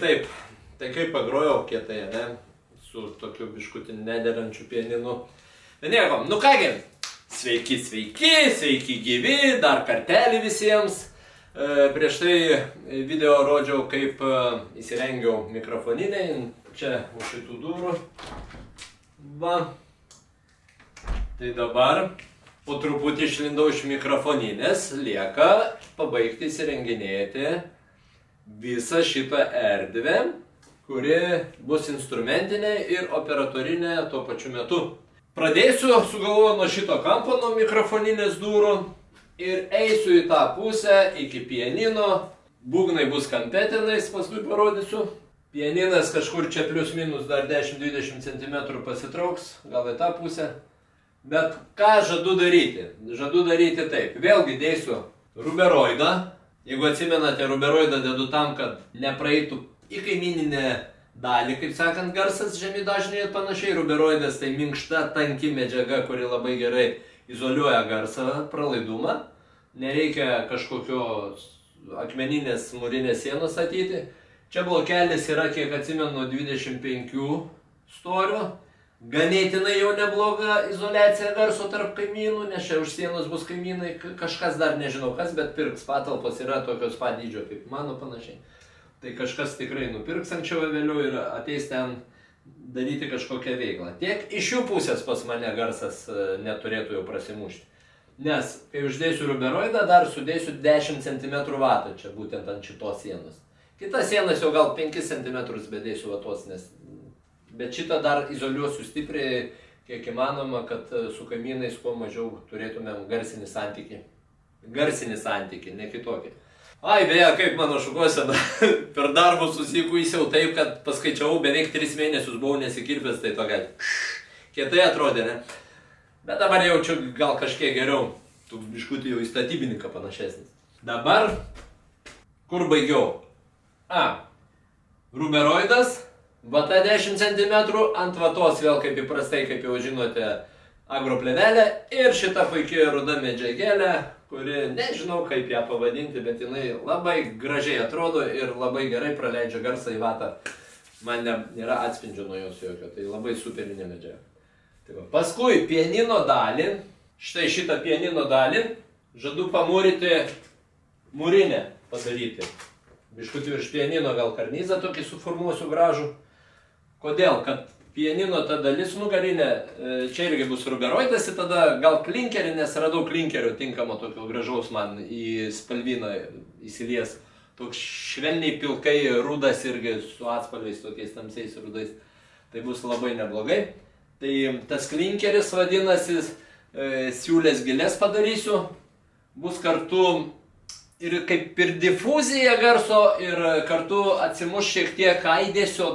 taip. Tai kaip pagrojau kietai, ne? Su tokiu biškutį nederančiu pianinu. Bet nieko, nu kągi, sveiki, gyvi, dar kartelį visiems. Prieš tai video rodžiau, kaip įsirengiau mikrofoniniai, čia už šitų durų. Va. Tai dabar po truputį išlindau iš mikrofoninės, lieka pabaigti įsirenginėti visą šitą erdvę, kuri bus instrumentinė ir operatorinė tuo pačiu metu. Pradėsiu sugalvoju nuo šito kampo, nuo mikrofoninės durų ir eisiu į tą pusę iki pianino. Būgnai bus kampetinais, paskui parodysiu. Pianinas kažkur čia plius minus dar 10-20 cm pasitrauks, gal į tą pusę. Bet ką žadu daryti? Žadu daryti taip. Vėlgi dėsiu ruberoidą. Jeigu atsimenate, ruberoidą dedu tam, kad nepraeitų į kaimyninę dalį, kaip sakant, garsas žemi dažniai ir panašiai. Ruberoidas tai minkšta, tanki medžiaga, kuri labai gerai izoliuoja garsą, pralaidumą. Nereikia kažkokio akmeninės mūrinės sienos statyti. Čia blokelis yra, kiek atsimenu, 25 storio. Ganėtinai jau nebloga izoliacija garso tarp kaimynų, nes čia už sienos bus kaimynai, kažkas dar nežinau kas, bet pirks, patalpos yra tokios pat dydžio kaip mano panašiai. Tai kažkas tikrai nupirks anksčiau vėliau ir ateis ten daryti kažkokią veiklą. Tiek iš jų pusės pas mane garsas neturėtų jau prasimušti. Nes kai uždėsiu ruberoidą, dar sudėsiu 10 cm vatą čia būtent ant šitos sienos. Kitas sienas jau gal 5 cm bedėsiu vatos, bet šitą dar izoliuosiu stipriai, kiek įmanoma, kad su kaimynais kuo mažiau turėtumėm garsinį santykį. Garsinį santykį, ne kitokį. Ai, beje, kaip mano šukuosena, per darbus susikuisiau taip, kad paskaičiavau, beveik 3 mėnesius buvau nesikirpęs, tai tokia kietai atrodė, ne? Bet dabar jaučiu gal kažkiek geriau, toks biškutį jau į statybininką panašesnis. Dabar, kur baigiau? Ruberoidas. Vata 10 cm, ant vatos vėl kaip įprastai, kaip jau žinote, agroplėvelė ir šita puikiai ruda medžiagėlė, kuri nežinau kaip ją pavadinti, bet jinai labai gražiai atrodo ir labai gerai praleidžia garsą į vatą. Man nėra atspindžio nuo jos jokio, tai labai superinė medžiaga. Tai va. Paskui pianino dalį, štai šitą pianino dalį, žadu pamūryti mūrinę padaryti. Biškutį virš pianino gal karnizą tokį suformuosiu gražų. Kodėl? Kad pianino ta dalis nugarinė, čia irgi bus ruberoidas ir tada gal klinkerį, nes radau klinkerio tinkamo tokio gražaus man į spalvyną įsilies. Toks švelniai pilkai rudas irgi su atspalviais tokiais tamsiais rudais. Tai bus labai neblogai. Tai tas klinkeris vadinasi, siūlės gilės padarysiu. Bus kartu ir kaip ir difuzija garso ir kartu atsimuš šiek tiek aidesio,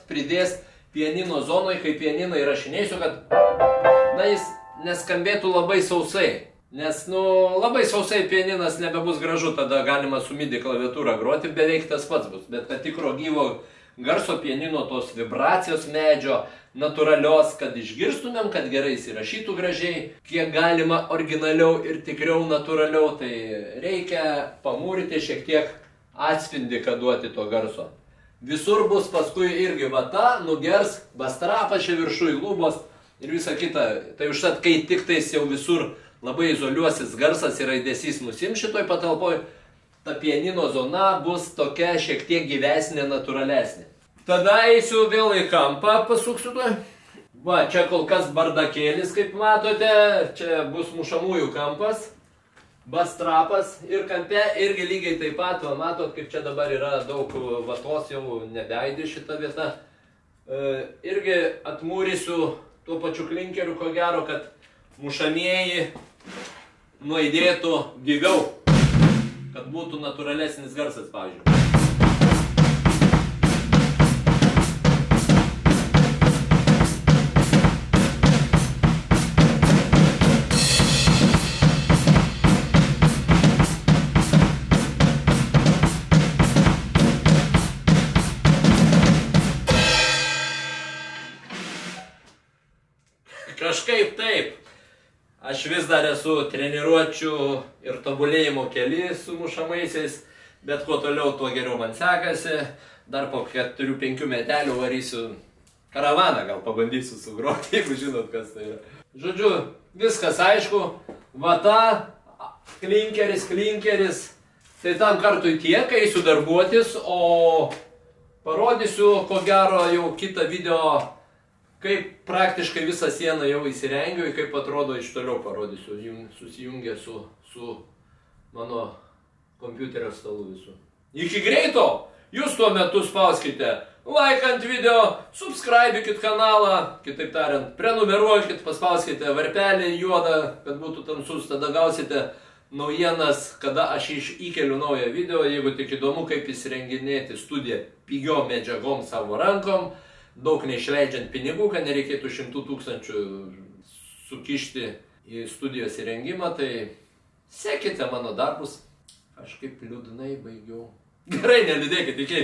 pridės pianino zonoj, kai pianiną įrašinėsiu, kad jis neskambėtų labai sausai. Nes, labai sausai pianinas nebebus gražu, tada galima su MIDI klaviatūra groti, beveik tas pats bus. Bet kad tikro gyvo garso pianino tos vibracijos medžio, natūralios, kad išgirstumėm, kad gerai įsirašytų gražiai, kiek galima originaliau ir tikriau natūraliau, tai reikia pamūryti šiek tiek atspindį, kad duoti to garso. Visur bus paskui irgi vata, nugers, bastrapas čia viršui, lubos ir visa kita. Tai užtat, kai tik tais jau visur labai izoliuosis garsas ir aidesys nusims šitoj patalpoj, ta pianino zona bus tokia šiek tiek gyvesnė, natūralesnė. Tada eisiu vėl į kampą, pasuksiu to. Va, čia kol kas bardakėlis, kaip matote, čia bus mušamųjų kampas, bastrapas ir kampe irgi lygiai taip pat, va, matot, kaip čia dabar yra daug vatos, jau nebeaidi šita vieta. Irgi atmūrysiu tuo pačiu klinkeriu, ko gero, kad mušamieji nuaidėtų gyviau, kad būtų natūralesnis garsas, pavyzdžiui. Kažkaip taip. Aš vis dar esu treniruočių ir tobulėjimo kely su mušamaisiais, bet kuo toliau, tuo geriau man sekasi. dar po 4-5 metelių varysiu karavaną, gal pabandysiu sugroti, jeigu žinot, kas tai yra. Žodžiu, viskas aišku, vata, klinkeris, tai tam kartui tiek, eisiu darbuotis, o parodysiu, ko gero, jau kitą video, kaip praktiškai visą sieną jau įsirengiu, kaip atrodo iš toliau parodysiu, susijungę su mano kompiuterio stalu visų. Iki greito! Jūs tuo metu spauskite like ant video, subscribikit kanalą, kitaip tariant, prenumeruokit, paspauskite varpelį juodą, kad būtų tamsus, tada gausite naujienas, kada aš įkeliu naują video, jeigu tik įdomu, kaip įsirenginėti studiją pigiom medžiagom savo rankom, daug neišleidžiant pinigų, kad nereikėtų 100 000 sukišti į studijos įrengimą, tai sekite mano darbus. Aš kaip liūdnai baigiau. Gerai, neliūdėkit, iki.